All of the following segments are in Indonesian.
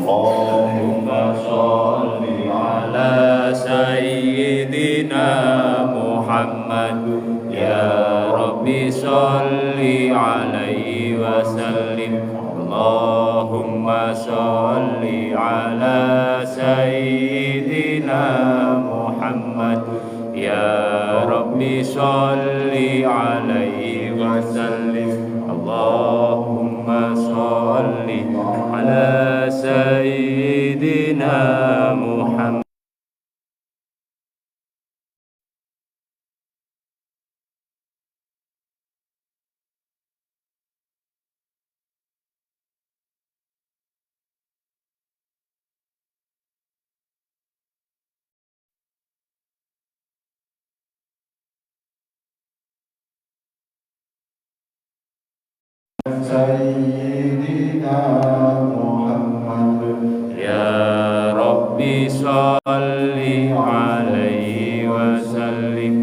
Allahumma sholli ala sayyidina Muhammad. Ya Rabbi sholli alaihi wasallim. Allahumma sholli ala sayyidina Muhammad. Ya Rabbi sholli alaihi wasallim. Allahumma sholli ala sayyidina Muhammad. Sayyidina Muhammad. Ya Rabbi sholli alaihi wasallim.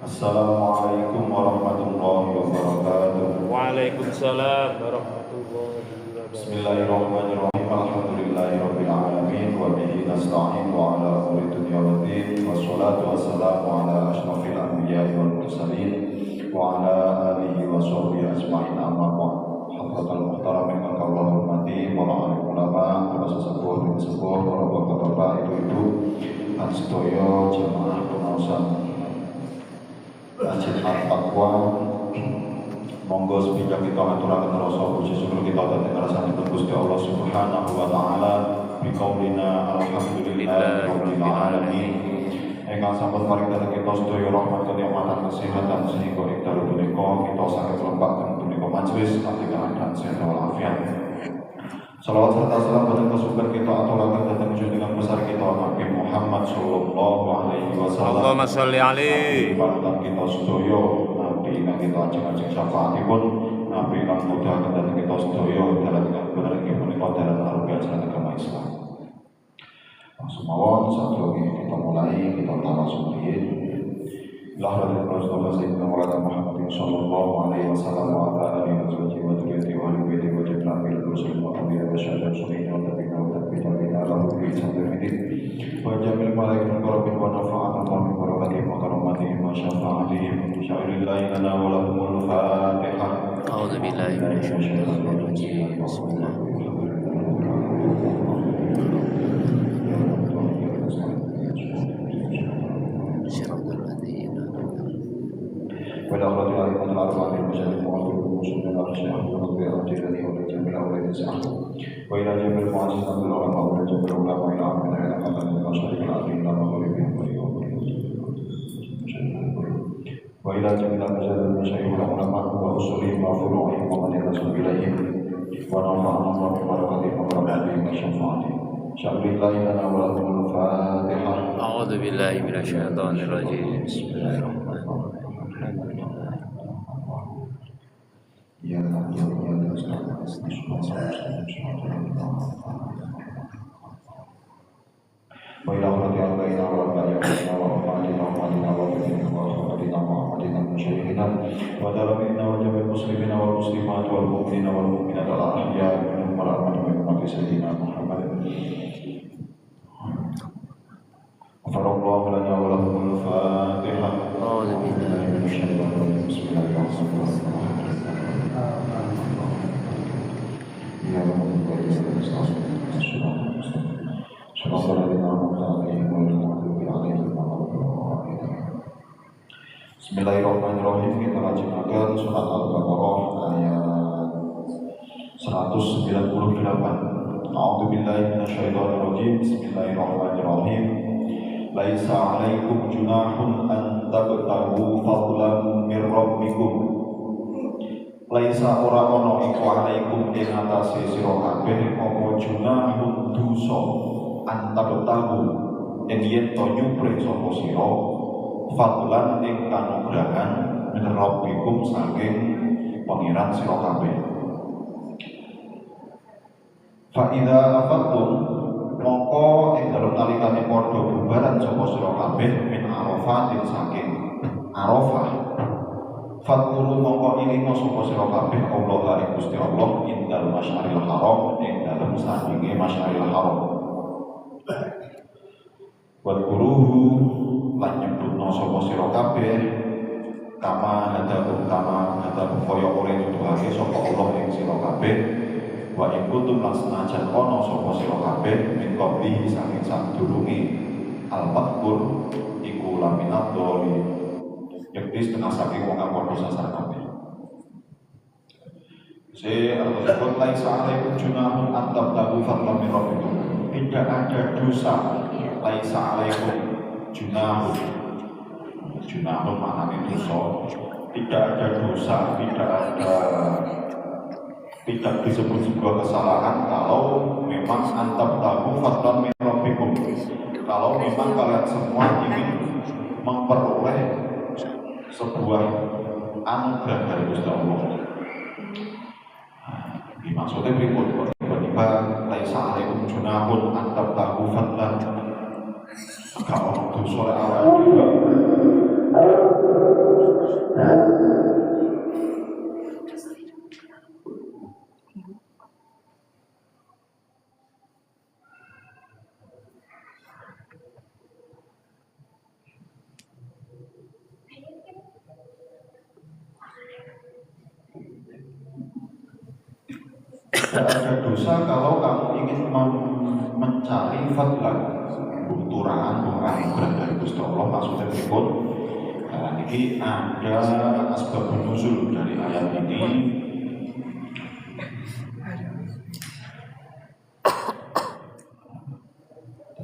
Assalamualaikum warahmatullahi wabarakatuh. Waalaikumsalam warahmatullahi wabarakatuh. Bismillahirrahmanirrahim. Alhamdulillahirabbil alamin wa bihi nasta'in wa ala umuri dunya waddin. Wassalatu wassalamu ala asyrafil anbiya'i wal mursalin wa ala alihi wa sahbihi ajma'in. Amma ba'd. Hadratul muhtaram yang Allah hormati, para alim ulama, para sesepuh dan sepuh, para bapak-bapak, ibu-ibu, dan sedaya jamaah pengawasan Masjid Al-Taqwa. Monggo sepinjak kita aturaken rasa puji syukur kita dhateng ngrasani Gusti Allah Subhanahu wa taala biqaulina alhamdulillahi rabbil alamin. Ingkang sampun paringaken kita sedaya rahmat kenikmatan kesehatan sehingga ing dalu punika kita saged mlempaken punika majelis kanthi keadaan sehat walafiat. Salawat serta salam dhateng kesupen kita aturaken dhateng junjungan besar kita Nabi Muhammad sallallahu alaihi wasallam. Allahumma sholli alaihi. Panutan kita sedaya Nabi ingkang kita ajeng-ajeng syafaatipun, Nabi ingkang mudahaken dhateng kita sedaya dalam ingkang bener inggih punika dalam arupi ajaran agama Islam. Langsung mawon sadurunge kita mulai kita tawasul riyin. Lahir Rasulullah Sayyidina Muhammad sallallahu alaihi wasallam wa ala alihi wa sahbihi wa dzurriyyatihi wa ali baitihi wa jami'il muslimin wa tabi'in wa syahadatin sunniyin wa tabi'in wa tabi'in lahu bi sadaqati wa jamil malaikatil karami wa nafa'atul bi barakatihim wa karamatihim wa syafa'atihim sya'irillahi lana wa lahumul fatihah. A'udzu billahi minasy syaithanir rajim. Bismillahirrahmanirrahim. وإلى أخرج الأئمة الأربعة المشايخ وعبد المسلمين الأشياء ونبي أرجلني ولجميع أولاد السعد وإلى جميع المعززين بالعلماء ولجميع العلماء إلى عامل إلى قدر المشايخ العظيم لا مغربهم وإلى جميع المشايخ العلماء وأصولهم وفروعهم ومن يرسل إليهم ونفعنا الله ببركاتهم وبركاتهم وشفاعتهم شكر الله لنا ولكم الفاتحة. أعوذ بالله من الشيطان الرجيم. بسم الله الرحمن الرحيم. وإلى أخرج أربعين وأربعين وأربعين وأربعين مشايخنا ودربنا وجميع المسلمين والمسلمات والمؤمنين والمؤمنات الأحياء منهم والأموات من أمة سيدنا محمد. غفر الله لنا ولهم الفاتحة. أعوذ بالله من الشيطان الرجيم. بسم الله الرحمن الرحيم. يا رب Bismillahirrahmanirrahim. Kita lanjutkan surat Al-Baqarah ayat 198. A'udzubillahi minasyaitonirrajim. Bismillahirrahmanirrahim. Laisa 'alaikum junahun an tabtaghu fadlan min rabbikum. Laisa ora ana iku 'alaikum ing atase sira kabeh apa junahun dosa an tabtaghu ing yen to nyupre sapa sira fadlan ing kanugrahan min rabbikum saking pangeran sira kabeh. Fa idza afattum mongko ing dalem nalikane padha bubaran sapa sira kabeh min arafatin saking Arafah. Fadkuru mongko ilinga sapa sira kabeh Allah ing Gusti Allah indal masyaril haram ing dalem sandinge masyaril haram. Wadkuruhu lan nyebutno sapa sira kabeh kama hadakum kaya oleh nuduhake sapa Allah ing sira kabeh wa ing kuntum lan senajan ana sapa sira kabeh min qabli saking sadurunge al-madkur iku laminat doli yakti setengah saking wong kang padha sasar kabeh. Al-Qur'an laisa alaikum junahun an tabtagu fadlan min rabbikum. Tidak ada dosa laisa alaikum junahun. Junahun maknanya dosa. Tidak ada dosa, tidak disebut sebuah kesalahan kalau memang antab tahu fadlan min rabbikum. Kalau memang kalian semua ingin memperoleh sebuah anugerah dari Gusti Allah. Maksudnya berikut, tiba-tiba laisa alaikum junahun antab tahu fadlan. Kalau dosa awal juga. Tidak ada dosa kalau kamu ingin mencari fadlan, bunturaan, anugerah dari Gusti Allah. Maksudnya berikut, ini ada asbabun nuzul dari ayat ini.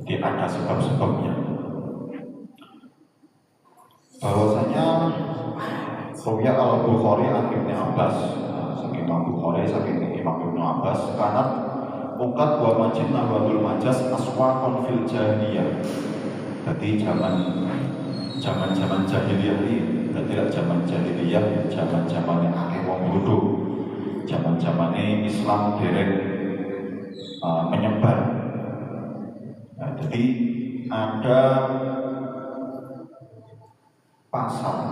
Jadi ada sebab-sebabnya. Bahwasanya Ruya al-Bukhari an Ibnu Abbas, saking Imam Bukhari, saking Imam Ibnu Abbas, karena ukat wa majid nahwatul majas aswaqon fil jahiliyah. Jadi zaman jahiliyah ini, tidak zaman jahiliyah, zaman yang akeh wong bodoh, zaman Islam derek menyebar. Nah, jadi ada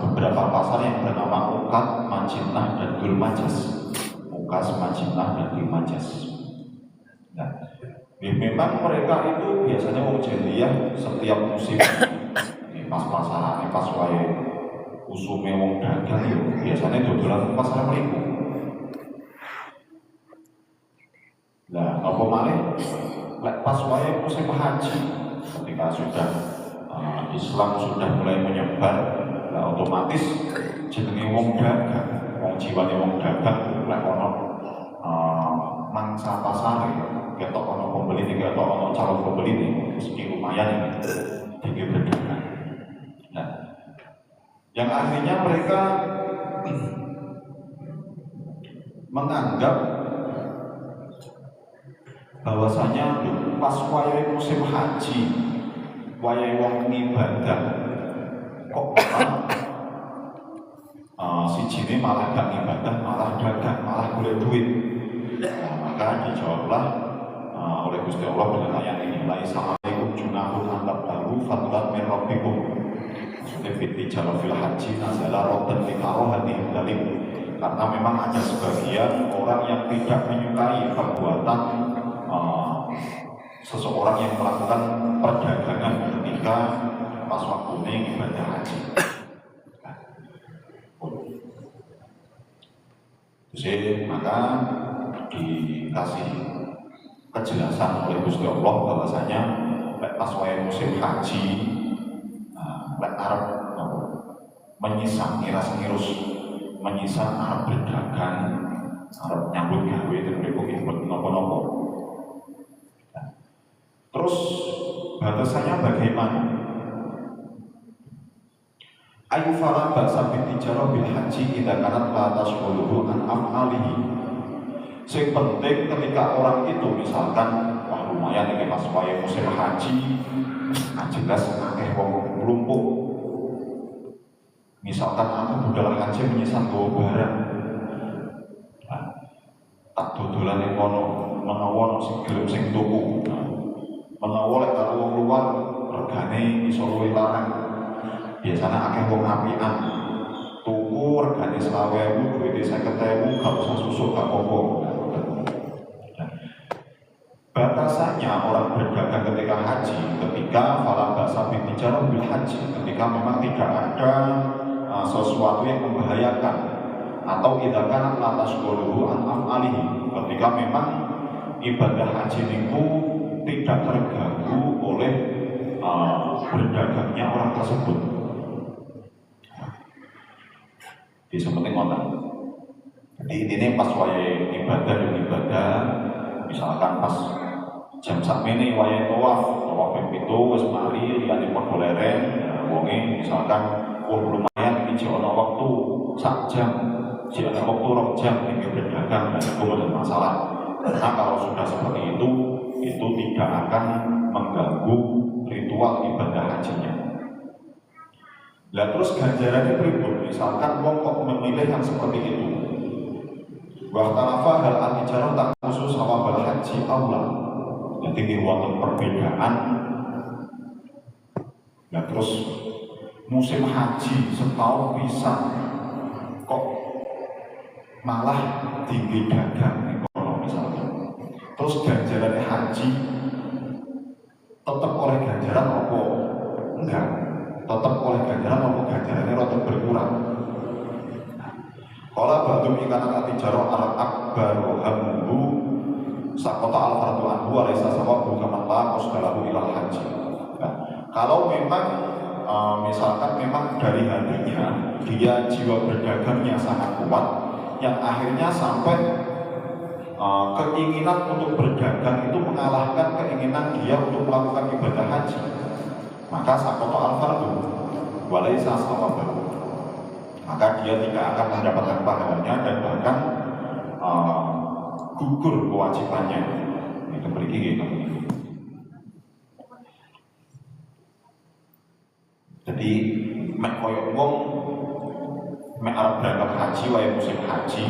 beberapa pasar yang bernama Ukat, Majinah, dan Dul Majas. Ukas, Majinah, dan Dul Majas. Nah, memang mereka itu biasanya wong jahiliyah setiap musim pas pasaran, pas wae usume wong dagang itu biasanya dodolan pasar mriku. Nah, apa malih lek pas wae musim haji ketika sudah Islam sudah mulai menyebar. Nah, otomatis jenenge wong dagang, wong jiwane wong dagang lek ono mangsa pasar ketok ono pembeli nih, ketok ono calon pembeli nih, meski lumayan tinggi berdagang. Nah, yang akhirnya mereka menganggap bahwasanya pas wayahe musim haji, wayahe wong ibadah kok si jini malah gak ibadah, malah dagang, malah golek duit. Nah, maka dijawablah oleh Gusti Allah dengan ayat ini, laisa alaikum junahun an tabtagu fadlan min rabbikum. Maksudnya fiti jalal fil haji nazala rodan fi karohatihim dalim. Karena memang ada sebagian orang yang tidak menyukai perbuatan seseorang yang melakukan perdagangan ketika pas waktunya ibadah haji. Jadi maka dikasih kejelasan oleh Gusti Allah bahwasanya pas wae musim haji, lek arep menyisang ngiras-ngirus, menyisang arep berdagang, arep nyambut gawe terus kok napa-napa. Terus batasannya bagaimana? Ayu fala ba'sa bitijarah bil haji idza kanat la tashghuluhu an af'alihi. Sing penting ketika orang itu misalkan wah lumayan iki pas wae musim haji, jelas akeh wong lumpuh. Misalkan aku budal haji menyisang bawa barang. Tak dodolan ning kono, menawa sing gelem sing tuku. Menawa lek karo wong luar regane iso luwih larang. Biasanya akeh wong apian tuku regane 20.000 duwite 50.000 gak usah susuk gak apa-apa. rasanya orang berdagang ketika haji, ketika fala ba'sa bi'tijarah bil haji, ketika memang tidak ada sesuatu yang membahayakan, atau idza kana la tashghuluhu an af'alihi, ketika memang ibadah haji itu tidak terganggu oleh berdagangnya orang tersebut. Di sepenting ngoten. Jadi ini pas wayahe ibadah dan ibadah, misalkan pas jam sakmene wayahe tawaf itu wis mari liyane padha lereng, wonge misalkan lumayan iki ana waktu sak jam, jek ana waktu 2 jam iki berdagang, itu tidak masalah. Karena kalau sudah seperti itu tidak akan mengganggu ritual ibadah hajinya. Lah terus ganjarannya berikut, misalkan wong kok memilih yang seperti itu. Wa talafa hal al-ijarah tak khusus sawabal haji Allah. Jadi ini wonten perbedaan. Nah terus musim haji setahun bisa kok malah tinggi dagang ekonomi misalnya. Terus ganjaran haji tetap oleh ganjaran apa? Enggak. Tetap oleh ganjaran apa ganjarannya rada berkurang. Kalau batu ikan atijarah al-akbar hamdu sakota al-fardu anhu alaisa sawabu kamatlah qasdalahu ilal haji. Nah, kalau memang misalkan memang dari hatinya dia jiwa berdagangnya sangat kuat, yang akhirnya sampai keinginan untuk berdagang itu mengalahkan keinginan dia untuk melakukan ibadah haji, maka sakota al-fardu walaisa sawabu, maka dia tidak akan mendapatkan pahalanya dan bahkan gugur kewajibannya. Itu berarti gitu. Jadi mek koyo wong mek arep berangkat haji wae musim haji,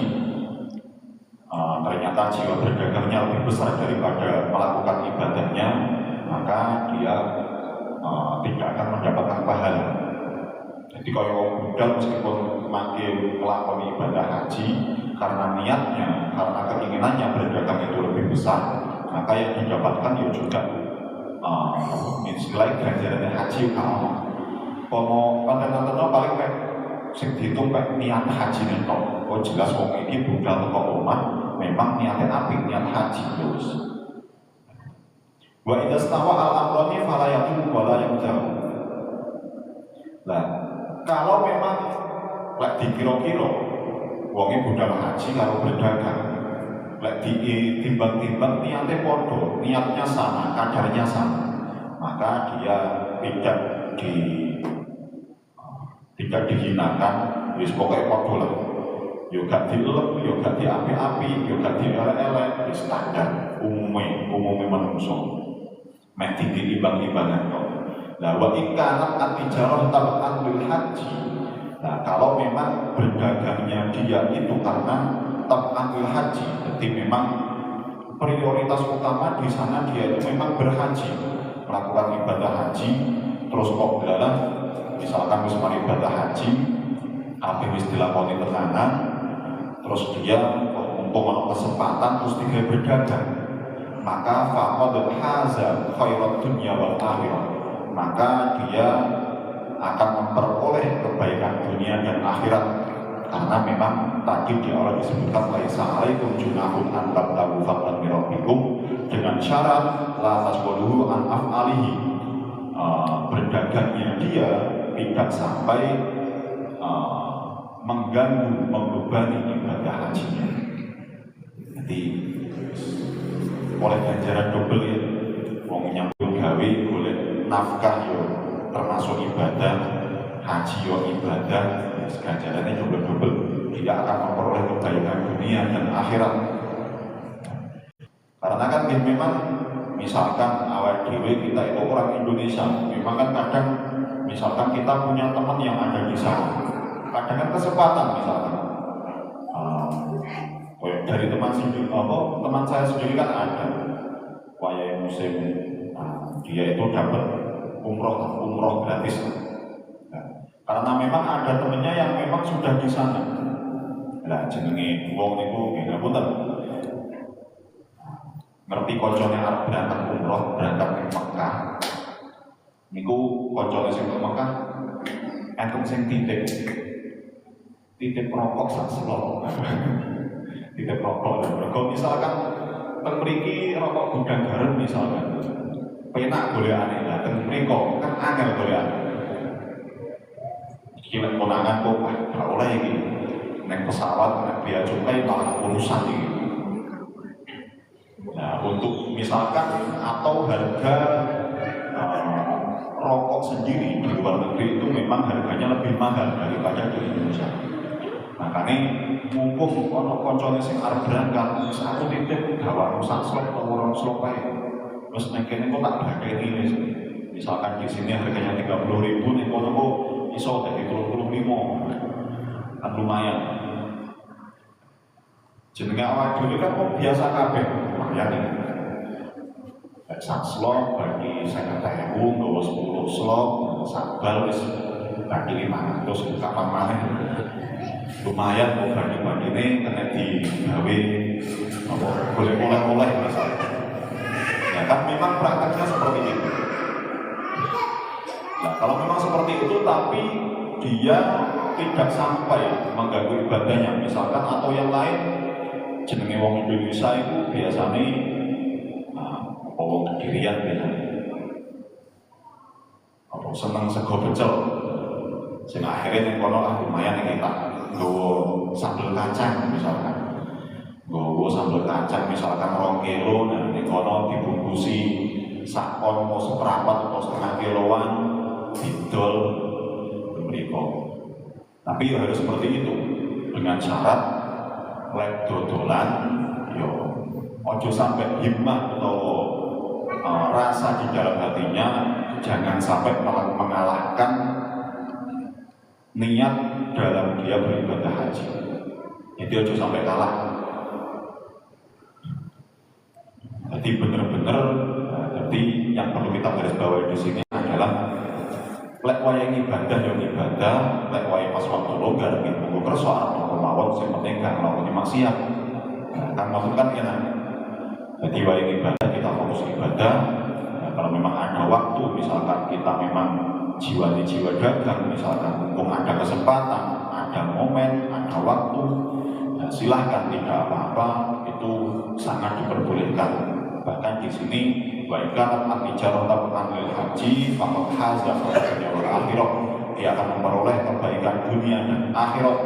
ternyata jiwa berdagangnya lebih besar daripada melakukan ibadahnya, maka dia tidak akan mendapatkan pahala. Jadi kalau budal meskipun makin melakukan ibadah haji, karena niatnya, karena keinginannya berdagang itu lebih besar, maka yang didapatkan ya juga istilahnya ganjaran haji kalau konten-kontennya paling kayak sing dihitung kayak niat haji nih kok. Oh jelas wong ini budal teko omah memang niatnya apik, niat haji terus. Wa idza stawa al-amrani fala yaqul wala yaqul. Lah kalau memang lek dikira-kira wonge budal haji kalau berdagang, lek ditimbang-timbang niatnya podo, niatnya sama, kadarnya sama, maka dia tidak dihinakan, wis pokoknya podo lah. Yo gak dielep, yo gak diapi-api, yo gak dielek-elek, wis standar umume manungsa. Mek ditimbang-timbangan kok. Nah, wa ikanat atijarah tab'an lil haji. Nah, kalau memang berdagangnya dia itu karena tab'an lil haji, jadi memang prioritas utama di sana dia itu memang berhaji, melakukan ibadah haji, terus kok dalam misalkan wis mari ibadah haji, apa wis dilakoni tenanan, terus dia mumpung ana kesempatan terus dia berdagang, maka faqad haza khairat dunya wal akhirah, maka dia akan memperoleh kebaikan dunia dan akhirat, karena memang tadi di awal disebutkan laisa alaikum junahun an tabtagu fadlan min rabbikum, dengan syarat la tasbuluhu an af'alihi, berdagangnya dia tidak sampai mengganggu, membebani ibadah hajinya. Jadi oleh ganjaran double ya, wong nyambung gawe boleh nafkah yo termasuk ibadah, haji yo ibadah, ganjarannya double-double, tidak akan memperoleh kebaikan dunia dan akhirat. Karena kan memang misalkan awal dewe kita itu orang Indonesia, memang kan kadang misalkan kita punya teman yang ada di sana, kadang kan kesempatan misalkan dari teman saya sendiri kan ada wayai musim, dia itu dapat umroh gratis. Karena memang ada temennya yang memang sudah di sana. Lah jenenge wong niku nggih ngapunten. ngerti koncone arep berangkat umroh, berangkat ke Mekah. Niku koncone sing ke Mekah enten sing titip rokok sak selop. Titip rokok. Rokok misalkan teng mriki rokok gudang garam misalkan. Penak golekane, lah teng mriko kan angel golekane. Iki lek konangan kok ora oleh iki. Nek pesawat nek biaya cukai malah urusan iki. Nah, untuk misalkan atau harga rokok sendiri di luar negeri itu memang harganya lebih mahal daripada di Indonesia. Makanya mumpung ono koncone sing arep berangkat, aku titip gawa sak slop atau orang slop ae. Terus nek kene kok tak bakeni wis. Misalkan di sini harganya 30.000, nek kono kok iso dadi 35. Kan lumayan. Jenenge awak dhewe kan kok biasa kabeh, lumayan iki. Sak slop bagi 50.000, nggawa 10 slop, sak bal wis bagi 500 kapan maneh. Lumayan kok bagi-bagine kena digawe apa boleh oleh-oleh misalnya. Ya kan memang prakteknya seperti itu. Nah, kalau memang seperti itu tapi dia tidak sampai mengganggu ibadahnya misalkan atau yang lain jenenge wong Indonesia itu biasanya wong Kedirian biasanya apa seneng sego pecel sing akhirnya yang kono lumayan yang kita nggawa sambal kacang misalkan nggawa sambal kacang misalkan 2 kilo nah yang kono dibungkusi sakon atau seperapat atau setengah kiloan didol mriko. Tapi ya harus seperti itu dengan syarat lek dodolan yo ojo sampai himmah atau rasa di dalam hatinya jangan sampai mengalahkan niat dalam dia beribadah haji. Itu ojo sampai kalah. Jadi benar-benar jadi yang perlu kita garis bawahi di sini adalah lek wayang ibadah yo ibadah, lek wayang pas waktu longgar nggih monggo kersa arep mawon sing penting gak nglakoni maksiat. Kan maksud kan enak. Jadi wayang ibadah kita fokus ibadah. Nah, kalau memang ada waktu misalkan kita memang jiwa dagang misalkan mumpung ada kesempatan, ada momen, ada waktu, nah, silahkan tidak apa-apa itu sangat diperbolehkan. Bahkan di sini baikkan al-ijarah anil haji maka haza dunia wal akhirah dia akan memperoleh kebaikan dunia dan akhirat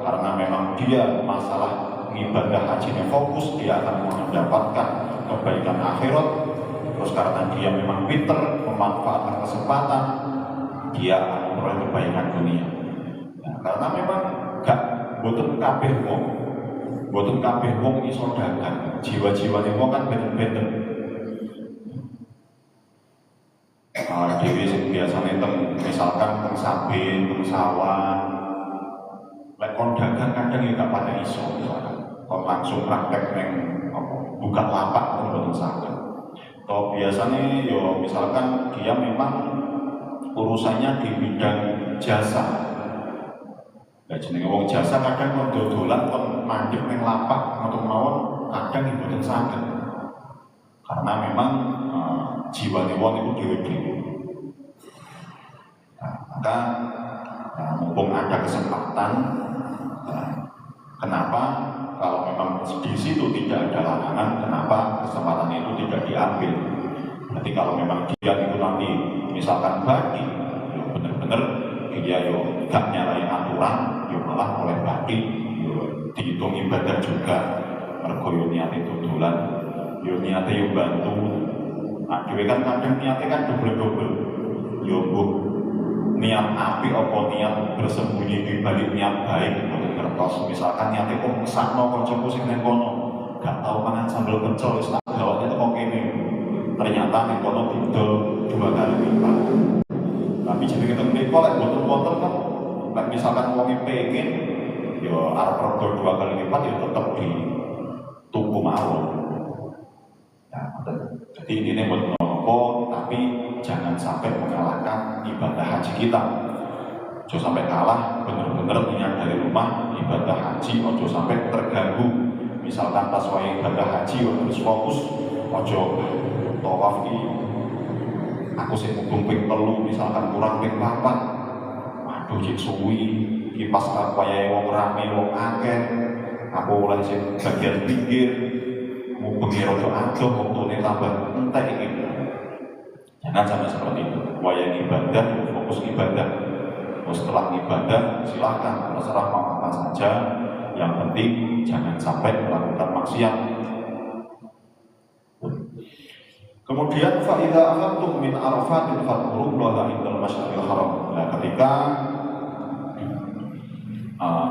karena memang dia masalah ibadah hajinya fokus dia akan mendapatkan kebaikan akhirat terus karena dia memang pinter memanfaatkan kesempatan dia akan memperoleh kebaikan dunia nah, karena memang gak boten kabeh wong iso dagang jiwa-jiwane wong kan beda-beda. Dewi biasanya misalkan teng sabin, teng sawah, lek kon dagang kadang ya gak pada iso, kon langsung praktek neng buka lapak untuk saged. Atau biasanya yo misalkan dia memang urusannya di bidang jasa. Lah jenenge wong jasa kadang kon dodolan kon mandek neng lapak atau mawon kadang mboten saged. Karena memang jiwane wong itu dhewe-dhewe. Maka mumpung ada kesempatan, kenapa kalau memang di situ tidak ada larangan, kenapa kesempatan itu tidak diambil? Berarti kalau memang dia itu nanti misalkan bagi, benar-benar dia yo gak nyalahi aturan, yo malah oleh bagi, yo dihitung ibadah juga, mergo yo niate dodolan, yo niate yo bantu. Nah, dewe kan kadang niate kan double-double, yo niat api apa niat bersembunyi di balik niat baik untuk kertas misalkan niatnya kok sakno kancaku sing nang kono gak tau mangan sambal pecel wis tak gawatnya kok kene ternyata nang kono didol 2 kali lipat tapi jenenge teng mriko lek boten-boten kan lek misalkan wong pengen yo arep rego 2 kali lipat ya tetep di tuku mawon nah jadi ini boten nopo tapi jangan sampai mengalahkan ibadah haji kita. Ojo sampai kalah, benar-benar niat dari rumah ibadah haji, ojo sampai terganggu. Misalkan pas wayang ibadah haji harus fokus ojo tawaf iki aku sing mubung ping 3 misalkan kurang ping 4. Waduh cek suwi iki pas wayahe wong rame wong akeh. Aku oleh sing bagian pinggir mubengi rada adoh wektune tambah entek iki. Jangan sampai seperti itu. Wayang ibadah, fokus ibadah. Setelah ibadah silahkan terserah mau apa saja. Yang penting jangan sampai melakukan maksiat. Kemudian fa'idha akhadtum min arafatin fadhkurullaha indal masyaril haram. Nah, ketika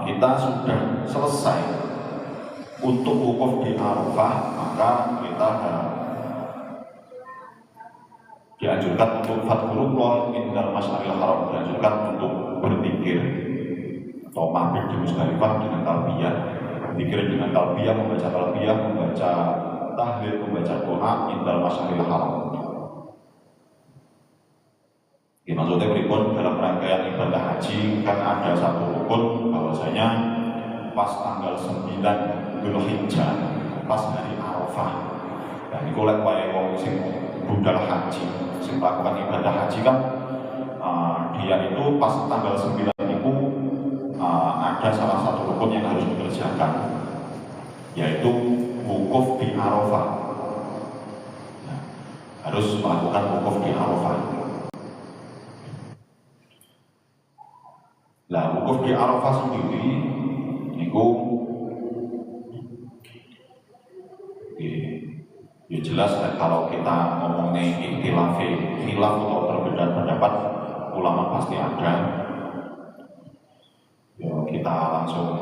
kita sudah selesai untuk wukuf di Arafah, maka kita dianjurkan untuk fadhkurullah indal masyaril haram, dianjurkan untuk berzikir atau mampir di Musdalifah dengan talbiyah, berzikir dengan talbiyah, membaca talbiyah, membaca tahlil, membaca doa indal masyaril haram. Maksudnya berikut dalam rangkaian ibadah haji kan ada satu rukun bahwasanya pas tanggal 9 Dzulhijjah, pas hari Arafah. Dan itu lek wae wong sing budal haji, sing melakukan ibadah haji kan dia itu pas tanggal 9 itu ada salah satu rukun yang harus dikerjakan, yaitu wukuf di Arafah. Nah, harus melakukan wukuf di Arafah. Nah, wukuf di Arafah sendiri itu ya jelas kalau kita ngomongin khilaf atau perbedaan pendapat ulama pasti ada. Ya, kita langsung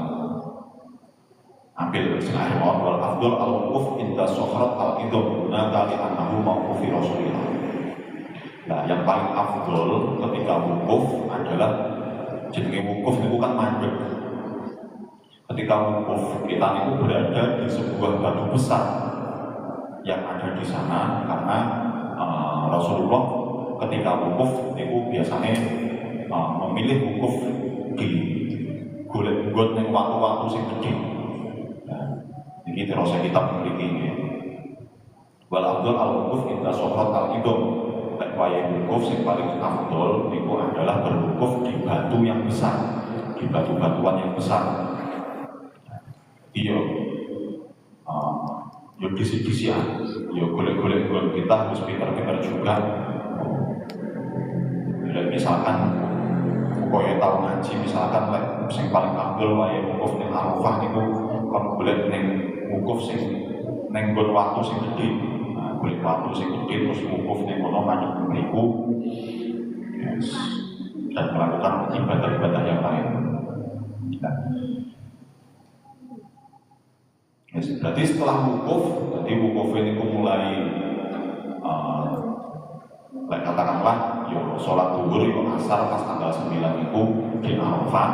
ambil sing wal afdal al wukuf inda sohrat al idham nada li annahu mawqufi Rasulillah. Nah, yang paling afdal ketika wukuf adalah jenenge wukuf itu kan mandek. Ketika wukuf kita itu berada di sebuah batu besar yang ada di sana, karena Rasulullah ketika wukuf itu biasanya memilih wukuf di golek-golek yang waktu-waktu sing gede. Ini terus kita memiliki wal afdal al wukuf inda sohrat al idham. Wayang wukuf yang paling afdol itu adalah berwukuf di batu yang besar, di batu-batuan yang besar. Iya, yo disi-disian, yo golek-golek kita harus pintar-pintar juga. Misalkan koyo tau ngaji, misalkan yang paling afdol wayang wukuf ning Arafah itu kon golek ning wukuf sing ning nggon waktu sing gede. Kulit waktu sing gede terus wukuf ning kono madhep mriku, yes, dan melakukan ibadah-ibadah yang lain. Nah, yes, berarti setelah wukuf, jadi wukuf ini mulai katakanlah yo sholat zuhur yo asar pas tanggal 9 itu di Arafah.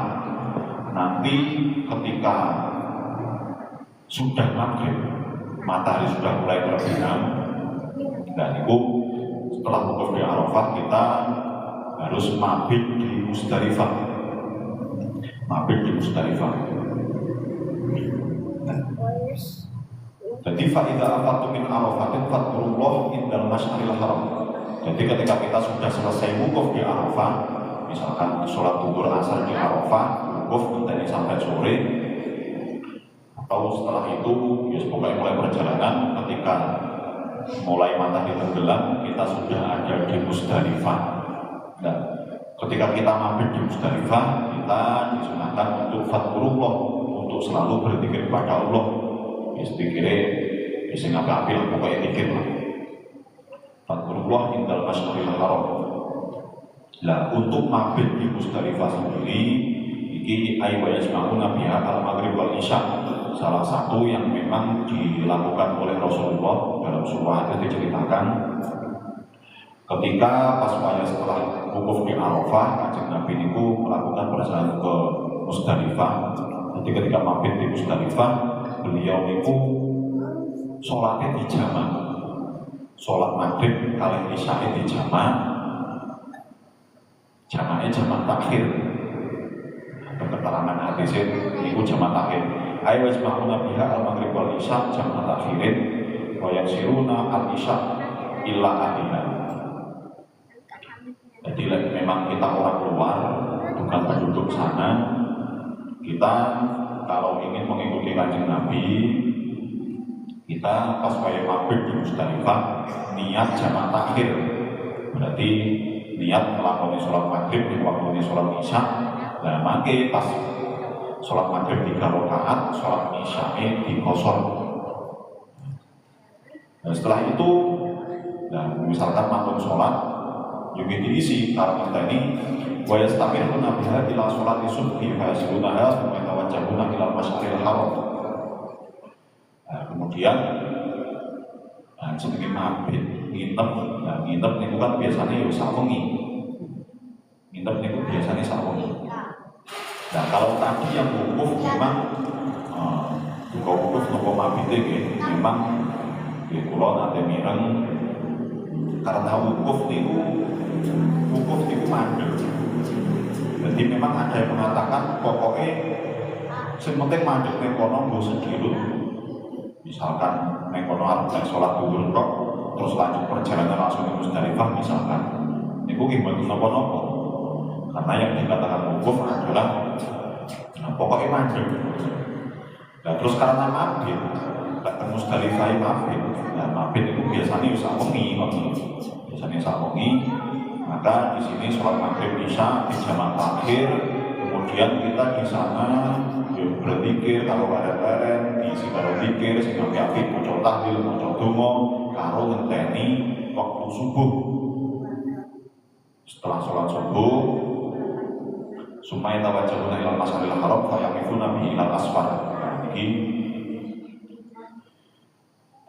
Nanti ketika sudah maghrib, matahari sudah mulai terbenam. Dan itu setelah wukuf di Arafah kita harus mabit di Musdalifah. Mabit di Musdalifah. Jadi fa'idha afattu min Arafatin fadhkurullah indal masyaril haram. Jadi ketika kita sudah selesai wukuf di Arafah, misalkan sholat zuhur asar di Arafah, wukuf nanti sampai sore, atau setelah itu ya pokoknya mulai perjalanan, ketika mulai matahari tenggelam kita sudah ada di Musdalifah. Dan ketika kita mampir di Musdalifah, kita disunahkan untuk fadhkurullah, untuk selalu berzikir kepada Allah. Zikire sing apik-apik pokoknya zikir lah. Fadhkurullah indal masyaril haram. Lah untuk mampir di Musdalifah sendiri iki ayat yasma'una biha al-maghrib wal isya. Salah satu yang memang dilakukan oleh Rasulullah dalam surah itu diceritakan ketika pas setelah wukuf di Arafah, Kanjeng Nabi itu melakukan perjalanan ke Musdalifah. Jadi ketika mampir di Musdalifah, beliau itu sholatnya di jamaah, sholat maghrib kalian isya di jamaah, jamaahnya jamaah takhir. Keterangan hadisnya itu jamaah takhir. Ayo wis ma'una biha al-maghrib wal isya jamaah takhirin. wa yaksiruna al-isya illa ahliha. Jadi memang kita orang luar, bukan penduduk sana, kita kalau ingin mengikuti Kanjeng Nabi, kita pas waya maghrib di Musdalifah niat jamak takhir, berarti niat melakukan sholat maghrib di waktu sholat isya. Nah, maka pas sholat maghrib 3 rakaat, sholat isya dikosor. Nah, setelah itu, nah, misalkan mantun sholat, juga diisi karena kita ini wa yastamiruna biha ila sholati subhi fa yaslunaha wa yatawajjahuna ila masjidil haram. Nah, kemudian jenenge mabit nginep. Nah, nginep niku kan biasanya ya sak wengi. Nginep niku biasanya sak wengi. Nah, kalau tadi yang wukuf memang juga wukuf nopo mabite nggih, memang nggih kula nate mireng karena wukuf niku mandek. Jadi memang ada yang mengatakan pokoknya sing penting mandek ning kono nggo sedhiru. Misalkan ning kono arep salat zuhur kok terus lanjut perjalanan langsung ke Musdalifah misalkan. Niku nggih mboten napa-napa. Karena yang dikatakan wukuf adalah pokoknya mandek. Nah, terus karena mabit, ke Musdalifah mabit. Nah, mabit itu biasanya sak wengi, biasanya sak wengi. Maka di sini sholat maghrib isya di jamak takhir, kemudian kita di sana berzikir kalau bareng-bareng, diisi karo zikir, sing apik maca tahlil, maca donga, karo ngenteni waktu subuh. Setelah sholat subuh, supaya tawajjahuna ilal masjidil haram fa yaqifuna bi ilal asfar.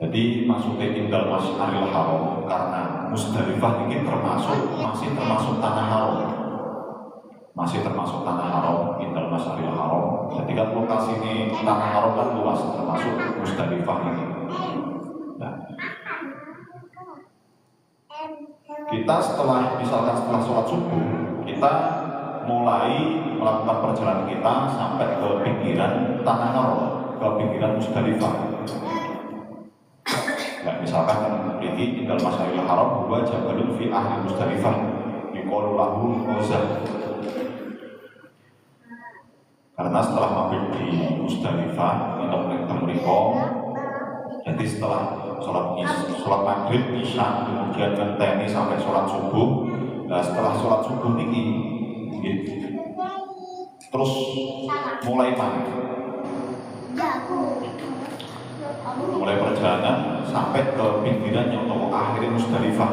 Jadi maksudnya indal masjidil haram karena Musdalifah ini masih termasuk tanah haram. Masih termasuk tanah haram, indal masjidil haram. Jadi kan lokasi ini tanah haram kan luas, termasuk Musdalifah ini. Nah, kita misalkan setelah sholat subuh, kita mulai melakukan perjalanan kita sampai ke pinggiran tanah haram, ke pinggiran Musdalifah. Nah, misalkan memiliki indal masjidil haram huwa jabalun fi ahli Musdalifah yuqalu lahu Ghazal. Karena setelah mampir di Musdalifah untuk mereka, jadi setelah sholat maghrib isya kemudian ngenteni sampai sholat subuh. Nah, setelah sholat subuh ini terus mulai perjalanan sampai ke pinggirannya untuk akhirnya Musdalifah.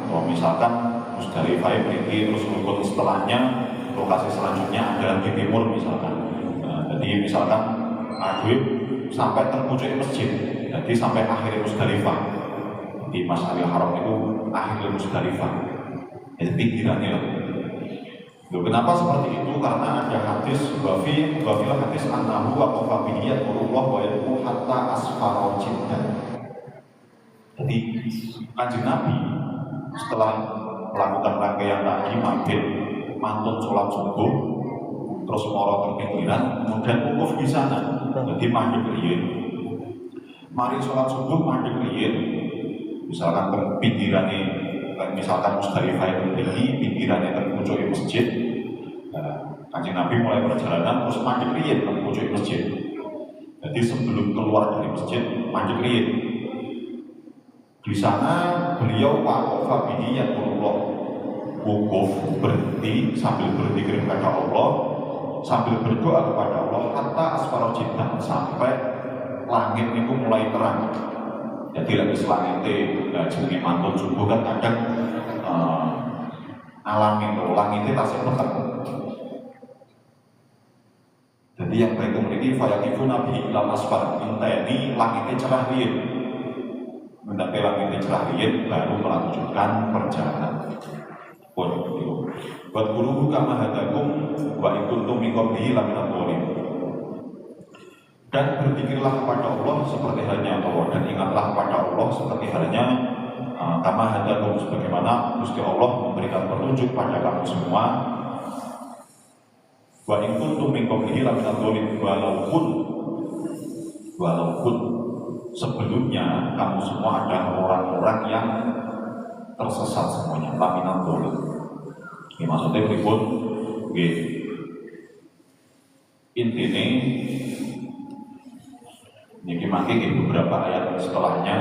Kalau misalkan Musdalifah pergi terus rukun setelahnya, lokasi selanjutnya adalah di timur misalkan. Nah, jadi misalkan Adwib sampai terpucuk masjid, jadi sampai akhirnya Musdalifah. Di Masjidil Haram itu akhirnya Musdalifah. Jadi pinggirannya lah. Loh, kenapa seperti itu? Karena ada hadis wafil hadis annahu wa qafabiyat Allah wa yaqul hatta asfara jiddan. Jadi Kanjeng Nabi setelah melakukan rangkaian tadi maghrib, mantun sholat subuh, terus moro ke pinggiran, kemudian wukuf di sana. Jadi mandek riyin. Mari sholat subuh mandek riyin. Misalkan ke pinggirannya, misalkan Musdalifah itu tinggi, pinggirannya terpucuk masjid. Kanjeng Nabi mulai perjalanan terus mandek riyin ke pucuk masjid. Jadi sebelum keluar dari masjid mandek riyin. Di sana beliau waqafa bihi yaqulullah, wukuf berhenti sambil berzikir kepada Allah, sambil berdoa kepada Allah hatta asfara jiddan, sampai langit itu mulai terang. Jadi lagi selangite jenenge mantun subuh kan kadang alam itu langitnya tasik peteng. Jadi yang baik memiliki fayakifu nabi ilal asfar, ini langitnya cerah riyin. Mendapati langitnya cerah riyin baru melanjutkan perjalanan. Buat guru kama hadakum wa ikuntum min qablihi laminal dhalim. Dan berzikirlah kepada Allah seperti halnya Allah, dan ingatlah kepada Allah seperti halnya kama hadakum, sebagaimana Gusti Allah memberikan petunjuk pada kamu semua. Wa in kuntum min qablihi laminal dhalim, walaupun sebelumnya kamu semua adalah orang-orang yang tersesat semuanya, laminat boleh. Ini maksudnya berikut, intinya ini makin beberapa ayat setelahnya,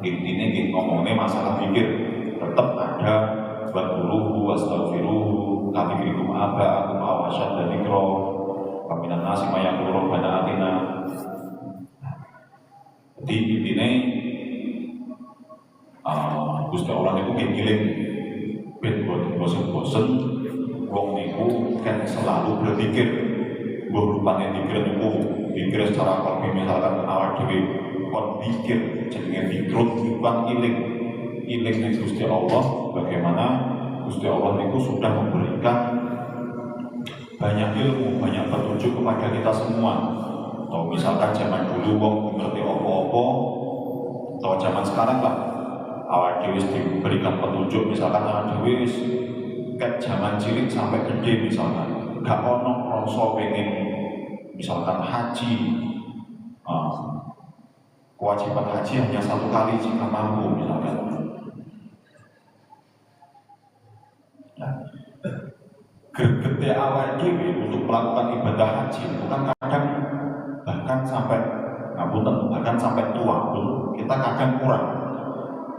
intinya ngomongnya masalah pikir, tetap ada wadkuruhu wastaghfiruhu kafikrikum aba'akum aw asyadda dzikra kaminan nasi mayaqulu rabbana atina. Jadi intinya Gusti Allah niku ngiling ben bosen-bosen wong niku kan selalu berpikir mbok rupane pikir niku pikir secara kalbi, misalkan awak dhewe kon pikir jenenge pikrut iban iling ning Gusti Allah, bagaimana Gusti Allah niku sudah memberikan banyak ilmu, banyak petunjuk kepada kita semua. Atau misalkan zaman dulu wong ngerti apa-apa, atau zaman sekarang lah awak dhewe diberikan petunjuk, misalkan awak dhewe ket zaman cilik sampai gede misalkan gak ono rasa pengen misalkan haji, kewajiban haji hanya 1 kali jika mampu misalkan. Nah, gede awal dhewe untuk melakukan ibadah haji bukan kadang bahkan sampai tua pun kita kadang kurang,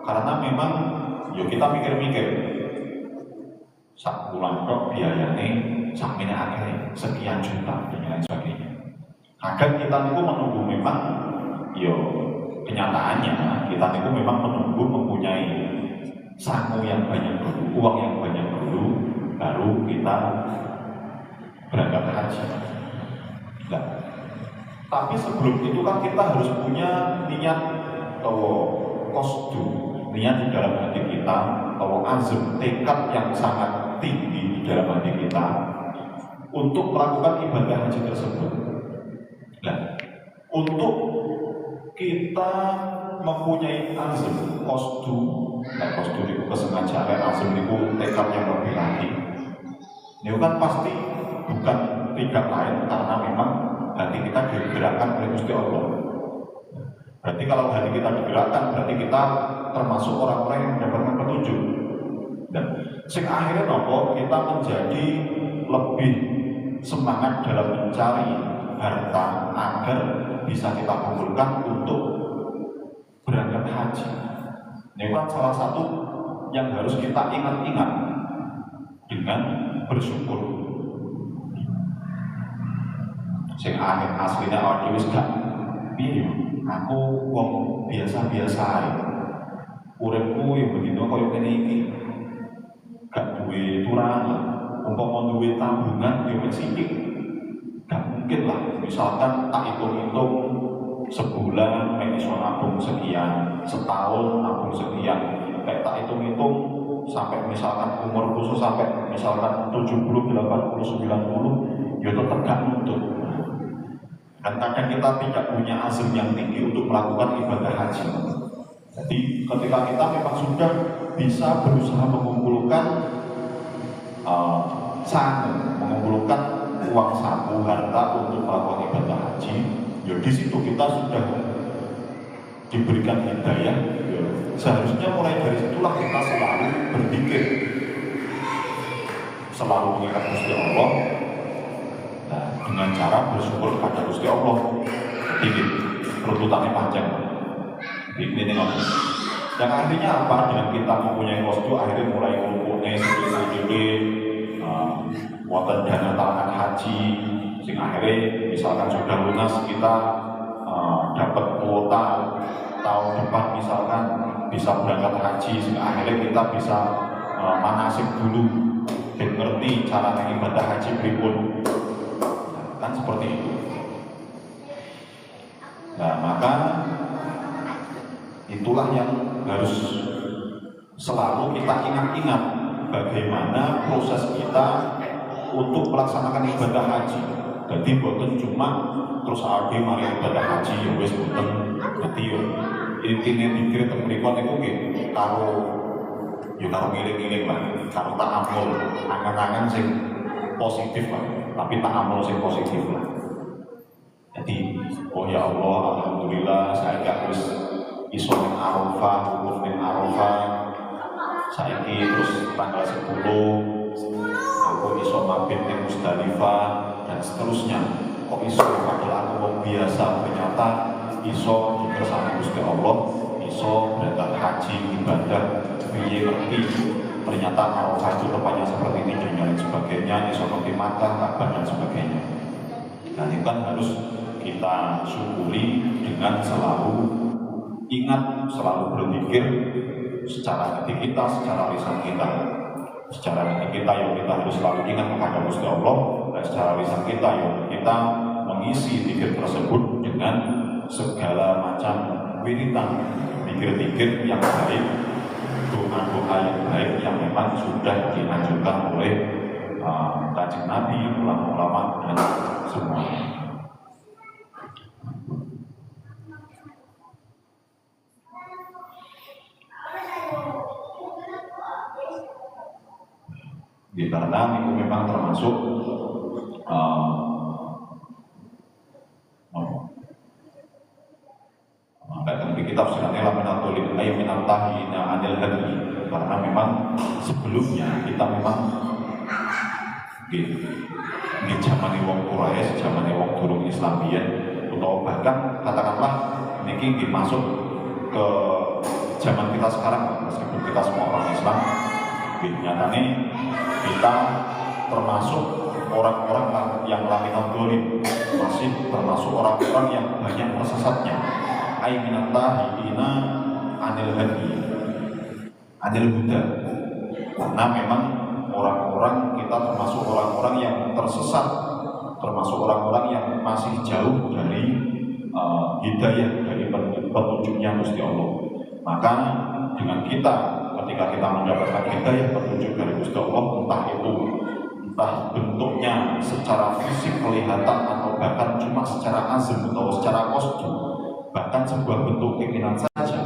karena memang kita mikir-mikir sak bulan kok biayanya sampai akhirnya sekian juta dan lain sebagainya. Kadang kita itu menunggu memang kenyataannya kita itu memang menunggu mempunyai sangu yang banyak dulu, uang yang banyak dulu, baru kita berangkat haji. Nah, tapi sebelum itu kan kita harus punya niat atau kosdu, niat di dalam hati kita atau azam, tekad yang sangat tinggi di dalam hati kita untuk melakukan ibadah haji tersebut. Nah, untuk kita mempunyai azam, kosdu, kosdu itu kesengajaan, azam itu tekad yang lebih lagi. Ini kan pasti bukan tidak lain karena memang hati kita digerakkan oleh Gusti Allah. Berarti kalau hati kita digerakkan, berarti kita termasuk orang-orang yang mendapatkan petunjuk. Dan sing akhirnya nopo kita menjadi lebih semangat dalam mencari harta agar bisa kita kumpulkan untuk berangkat haji. Ini kan salah satu yang harus kita ingat-ingat dengan bersyukur. Sing akhir aslinya awak dhewe gak piye aku wong biasa-biasa ae. Uripku yo begitu koyo kene iki. Gak duwe turangan, umpama duwe tabungan yo sithik. Gak mungkin lah, misalkan tak hitung-hitung sebulan iso nabung sekian, setahun nabung sekian. Kayak tak hitung-hitung sampai misalkan umur khusus sampai misalkan 70, 80, 90 ya tetap gak nuntut. Dan kadang kita tidak punya azam yang tinggi untuk melakukan ibadah haji. Jadi ketika kita memang sudah bisa berusaha mengumpulkan mengumpulkan uang saku harta untuk melakukan ibadah haji, ya di situ kita sudah diberikan hidayah. Ya, seharusnya mulai dari situlah kita selalu berpikir, selalu mengingat Gusti Allah. Nah, dengan cara bersyukur kepada Gusti Allah. Ini runtutannya panjang. Ini yang artinya apa? Dengan kita mempunyai kosdu akhirnya mulai ngumpulnya sedikit-sedikit wonten dana talangan haji, sing akhirnya misalkan sudah lunas kita dapat kuota tahun depan misalkan bisa berangkat haji, sehingga akhirnya kita bisa manasik dulu dan ngerti cara ibadah haji berikut. Kan seperti itu. Nah, maka itulah yang harus selalu kita ingat-ingat, bagaimana proses kita untuk melaksanakan ibadah haji. Jadi boten cuma terus ade mari ibadah haji ya wis boten. Dadi yo intine mikir teng mriku niku nggih karo ngiling-ngiling lah, karo ta'amul, angan-angan sing positif lah, tapi ta'amul sing positif lah. Jadi oh ya Allah, alhamdulillah saya gak wis iso ning Arafah, wukuf ning Arafah. Saiki terus tanggal 10 aku iso mabit ning Musdalifah dan seterusnya. Kok iso padahal aku wong biasa, ternyata iso dikersani Gusti Allah, iso berangkat haji ibadah piye ngerti ternyata Arafah itu tempatnya seperti ini dan lain sebagainya, iso ngerti Makkah, Ka'bah dan sebagainya. Dan itu kan harus kita syukuri dengan selalu ingat, selalu berzikir secara hati kita, secara lisan kita. Secara hati kita yang kita harus selalu ingat kepada Gusti Allah, dan secara lisan kita yang kita mengisi zikir tersebut dengan segala macam wiritan, zikir-zikir yang baik, doa-doa yang baik yang memang sudah dianjurkan oleh Kanjeng Nabi, ulama-ulama dan semuanya. Karena itu memang termasuk kita sebenarnya laminatul ayyaminatahina anil hadi, karena memang sebelumnya kita memang di zaman wong Quraisy, zaman wong durung Islamiyah, atau bahkan katakanlah niki masuk ke zaman kita sekarang, meskipun kita semua orang Islam, nyatanya kita termasuk orang-orang yang laminat dolim, masih termasuk orang-orang yang banyak tersesatnya. Ayyaminatahina anil hadi, anil huda, karena memang orang-orang kita termasuk orang-orang yang tersesat, termasuk orang-orang yang masih jauh dari hidayah, dari petunjuknya Gusti Allah. Maka dengan kita, ketika kita mendapatkan hidayah petunjuk dari Gusti Allah, entah bentuknya secara fisik kelihatan atau bahkan cuma secara azam atau secara kostum, bahkan sebuah bentuk keinginan saja,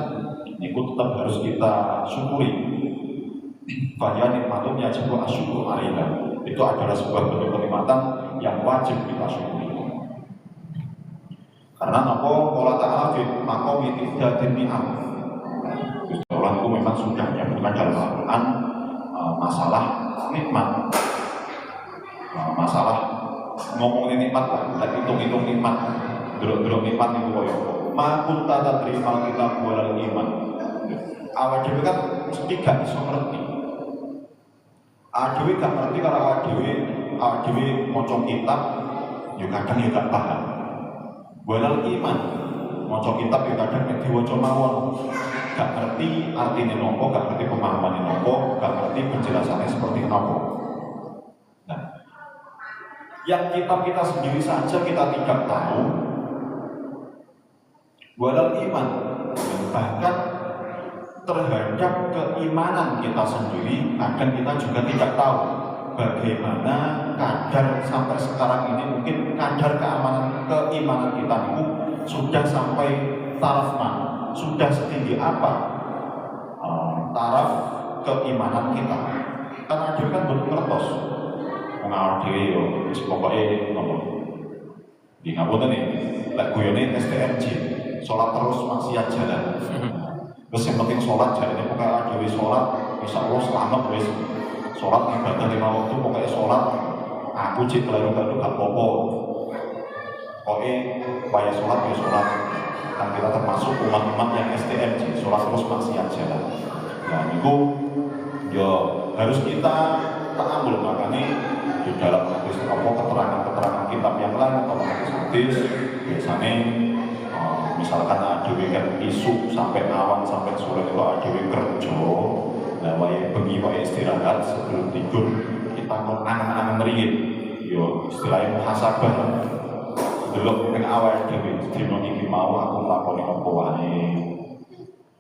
itu tetap harus kita syukuri. Faya nikmatnya juga asyukur alaiha, itu adalah sebuah bentuk kenikmatan yang wajib kita syukuri. Karena napa qala ta'ala fi maqami tiddatin ni'am, Allah itu memang sudah menyebutkan dalam Al-Quran masalah nikmat, masalah ngomongin nikmat lah, kita hitung-hitung nikmat, delok-delok nikmat itu koyo ma kunta tadri mal kitab wal iman. Awak dhewe kan mesti gak iso ngerti. Awak dhewe gak ngerti kalau awak dhewe maca kitab yo kadang yo gak paham. Walal iman, maca kitab yo kadang nek diwaca mawon gak ngerti artinya nopo, gak ngerti pemahamannya nopo, gak ngerti penjelasannya seperti nopo. Nah, yang kitab kita sendiri saja kita tidak tahu, walal iman, bahkan terhadap keimanan kita sendiri kadang kita juga tidak tahu bagaimana kadar sampai sekarang ini, mungkin kadar keimanan kita itu sudah sampai taraf mana, sudah setinggi apa taraf keimanan kita. Karena dia kan belum ngertos mengalir diri yo, pokoknya ngomong di ngapunten nih, lek guyone STMJ, sholat terus maksiat jalan. Terus yang penting sholat jalannya pokoknya ada sholat, insya Allah selamat wes. Sholat ibadah 5 waktu pokoknya sholat. Aku cik kelaru-kelaru gak apa-apa. Pokoknya supaya sholat ya sholat. Dan kita termasuk umat-umat yang STMJ, sholat terus maksiat jalan. Nah itu ya harus kita ta'amul, makanya di dalam hadis keterangan-keterangan kitab yang lain atau hadis biasanya misalkan ada weekend isu sampai awan sampai sore itu ada weekend kerja, nah bengi istirahat sebelum tidur kita angan-angan meriit, yo istilahnya muhasabah, delok ning awal dhewe dina iki mau aku nglakoni apa wae,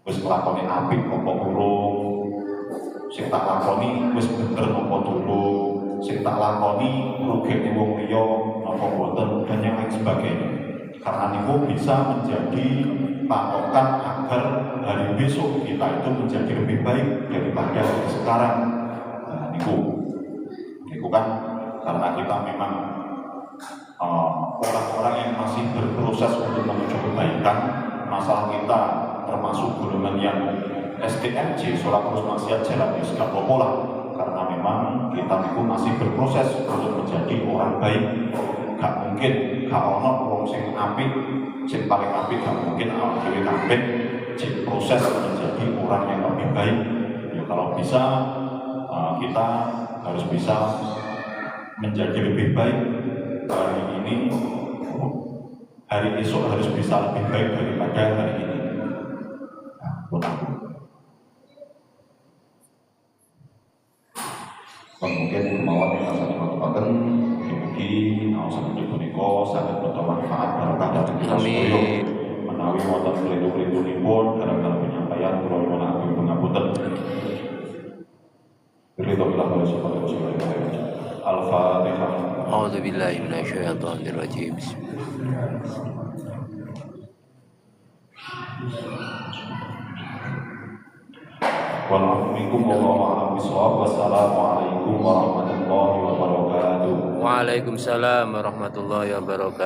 wis nglakoni apik apa urung, sing tak lakoni wis bener apa durung, sing tak lakoni rugekne wong liya apa boten dan yang lain sebagainya. Karena itu bisa menjadi patokan agar hari besok kita itu menjadi lebih baik daripada hari sekarang. Nah, itu kan karena kita memang orang-orang yang masih berproses untuk menuju kebaikan. Masalah kita termasuk golongan yang STMJ, sholat terus maksiat jalan ya sudah pola, karena memang kita itu masih berproses untuk menjadi orang baik. Gak mungkin gak ono wong sing apik, sing paling apik gak mungkin awak dhewe kabeh proses menjadi orang yang lebih baik. Ya, kalau bisa kita harus bisa menjadi lebih baik hari ini, hari esok harus bisa lebih baik daripada hari ini. Mungkin kemauan yang sangat dilakukan mugi-mugi sampai punika sangat bermanfaat barokah dhateng kita sedaya menawi wonten keliru-kelirunipun dalam penyampaian kula nyuwun agung pangapunten. Ridhoillah wa sallallahu Al-Fatihah. A'udzu billahi minasyaitonir rajim. Wassalamualaikum warahmatullahi wabarakatuh. Waalaikumsalam warahmatullahi wabarakatuh.